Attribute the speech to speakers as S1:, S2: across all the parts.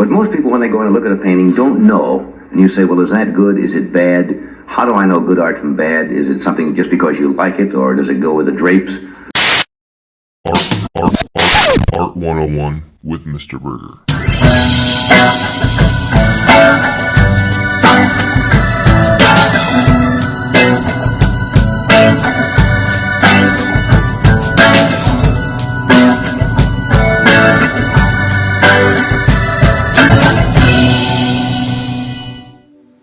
S1: But most people, when they go in and look at a painting, don't know. And you say, well, is that good? Is it bad? How do I know good art from bad? Is it something just because you like it, or does it go with the drapes?
S2: Art 101 with Mr. Burgher.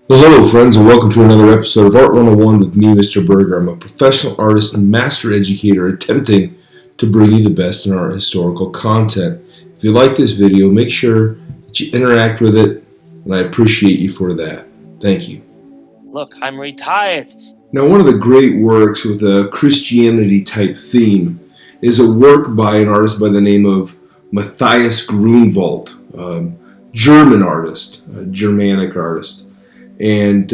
S3: Well, hello friends, and welcome to another episode of Art 101 with me, Mr. Burgher. I'm a professional artist and master educator attempting to bring you the best in art historical content. If you like this video, make sure that you interact with it, and I appreciate you for that. Thank you.
S4: Look, I'm retired.
S3: Now, one of the great works with a Christianity type theme is a work by an artist by the name of Matthias Grünewald, German artist, a Germanic artist. And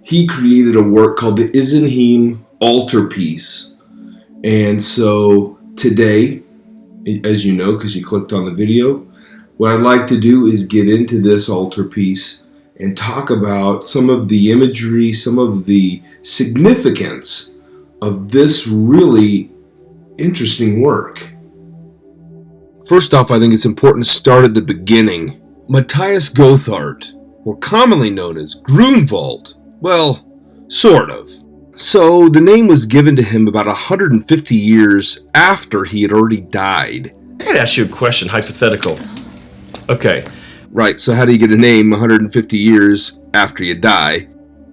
S3: he created a work called the Isenheim Altarpiece. And so today, as you know, because you clicked on the video, what I'd like to do is get into this altarpiece and talk about some of the imagery, some of the significance of this really interesting work. First off, I think it's important to start at the beginning. Matthias Grünewald, or commonly known as Grünewald, well, sort of. So the name was given to him about 150 years after he had already died.
S5: I'm going to ask you a question, hypothetical. Okay.
S3: Right, so how do you get a name 150 years after you die?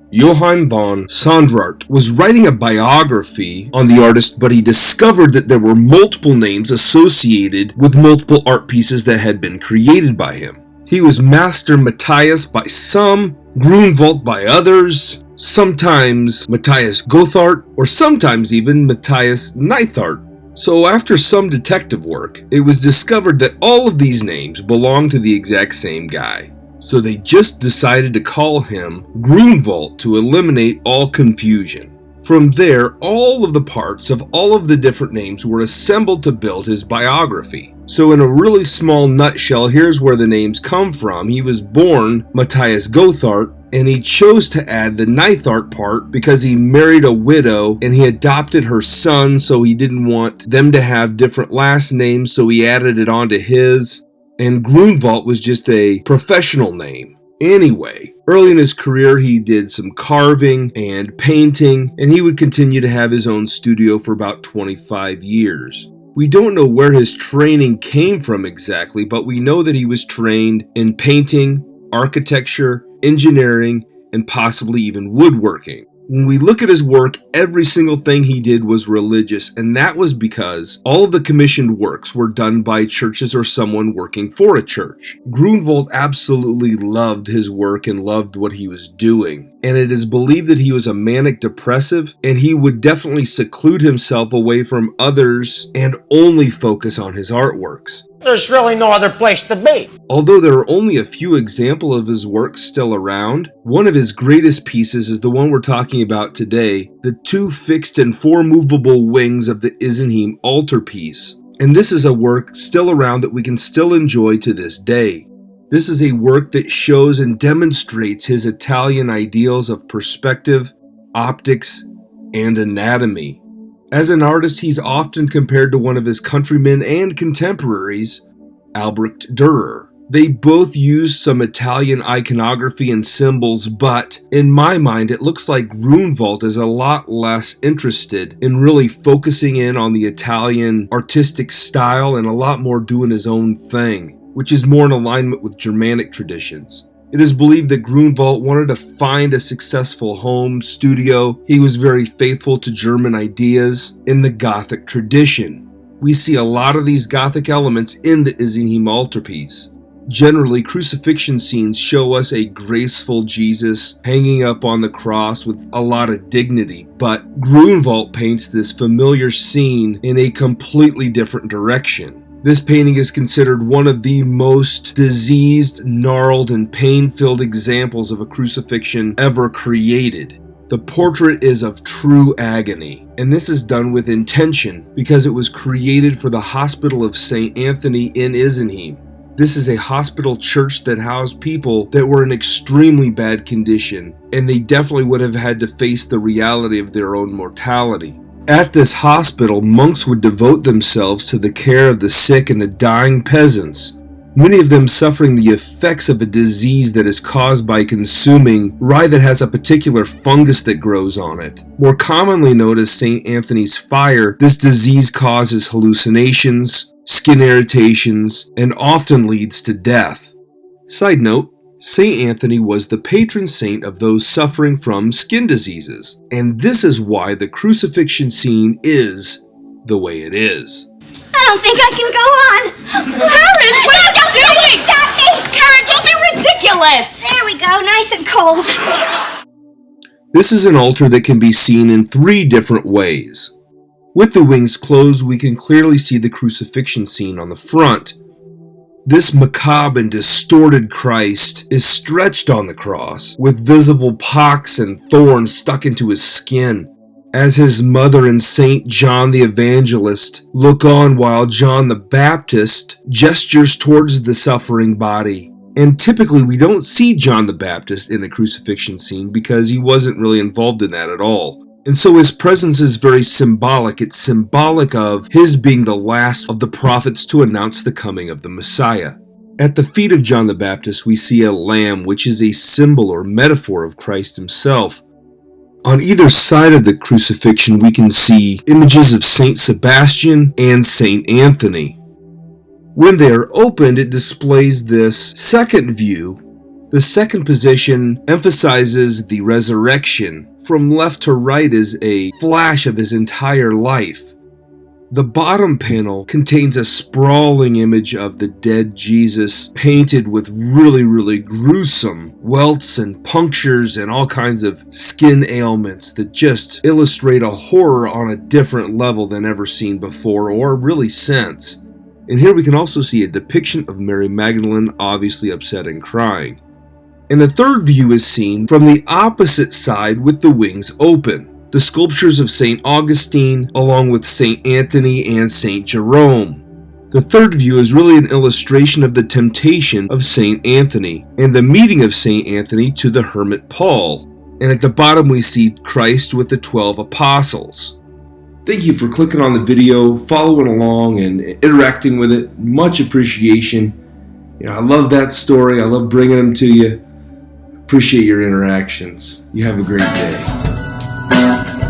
S3: Johann von Sandrart was writing a biography on the artist, but he discovered that there were multiple names associated with multiple art pieces that had been created by him. He was Master Matthias by some, Grünewald by others, sometimes Matthias Grünewald, or sometimes even Matthias Neithart. So after some detective work, it was discovered that all of these names belonged to the exact same guy. So they just decided to call him Grünewald to eliminate all confusion. From there, all of the parts of all of the different names were assembled to build his biography. So in a really small nutshell, here's where the names come from. He was born Matthias Grünewald, and he chose to add the Neithart part because he married a widow and he adopted her son, so he didn't want them to have different last names, so he added it onto his. And Grünewald was just a professional name. Anyway, early in his career, he did some carving and painting, and he would continue to have his own studio for about 25 years. We don't know where his training came from exactly, but we know that he was trained in painting, architecture, engineering, and possibly even woodworking. When we look at his work, every single thing he did was religious, and that was because all of the commissioned works were done by churches or someone working for a church. Grünewald absolutely loved his work and loved what he was doing, and it is believed that he was a manic depressive, and he would definitely seclude himself away from others and only focus on his artworks.
S6: There's really no other place to be.
S3: Although there are only a few examples of his work still around, one of his greatest pieces is the one we're talking about today, the 2 fixed and 4 movable wings of the Isenheim Altarpiece. And this is a work still around that we can still enjoy to this day. This is a work that shows and demonstrates his Italian ideals of perspective, optics, and anatomy. As an artist, he's often compared to one of his countrymen and contemporaries, Albrecht Dürer. They both used some Italian iconography and symbols, but in my mind, it looks like Grünewald is a lot less interested in really focusing in on the Italian artistic style and a lot more doing his own thing, which is more in alignment with Germanic traditions. It is believed that Grünewald wanted to find a successful home studio. He was very faithful to German ideas in the Gothic tradition. We see a lot of these Gothic elements in the Isenheim Altarpiece. Generally, crucifixion scenes show us a graceful Jesus hanging up on the cross with a lot of dignity, but Grünewald paints this familiar scene in a completely different direction. This painting is considered one of the most diseased, gnarled, and pain-filled examples of a crucifixion ever created. The portrait is of true agony, and this is done with intention because it was created for the Hospital of St. Anthony in Isenheim. This is a hospital church that housed people that were in extremely bad condition, and they definitely would have had to face the reality of their own mortality. At this hospital, monks would devote themselves to the care of the sick and the dying peasants, many of them suffering the effects of a disease that is caused by consuming rye that has a particular fungus that grows on it. More commonly known as St. Anthony's fire, this disease causes hallucinations, skin irritations, and often leads to death. Side note, St. Anthony was the patron saint of those suffering from skin diseases, and this is why the crucifixion scene is the way it is.
S7: I don't think I can go on.
S8: Karen, what are you doing?
S7: Stop me!
S8: Karen, don't be ridiculous!
S7: There we go, nice and cold.
S3: This is an altar that can be seen in 3 different ways. With the wings closed, we can clearly see the crucifixion scene on the front. This macabre and distorted Christ is stretched on the cross, with visible pocks and thorns stuck into his skin, as his mother and Saint John the Evangelist look on while John the Baptist gestures towards the suffering body. And typically we don't see John the Baptist in the crucifixion scene because he wasn't really involved in that at all. And so his presence is very symbolic. It's symbolic of his being the last of the prophets to announce the coming of the Messiah. At the feet of John the Baptist, we see a lamb, which is a symbol or metaphor of Christ himself. On either side of the crucifixion, we can see images of Saint Sebastian and Saint Anthony. When they are opened, it displays this second view. The second position emphasizes the resurrection. From left to right is a flash of his entire life. The bottom panel contains a sprawling image of the dead Jesus painted with really gruesome welts and punctures and all kinds of skin ailments that just illustrate a horror on a different level than ever seen before or really since. And here we can also see a depiction of Mary Magdalene obviously upset and crying. And the third view is seen from the opposite side with the wings open. The sculptures of St. Augustine along with St. Anthony and St. Jerome. The third view is really an illustration of the temptation of St. Anthony and the meeting of St. Anthony to the hermit Paul. And at the bottom we see Christ with the 12 apostles. Thank you for clicking on the video, following along and interacting with it. Much appreciation. I love that story. I love bringing them to you. Appreciate your interactions. You have a great day.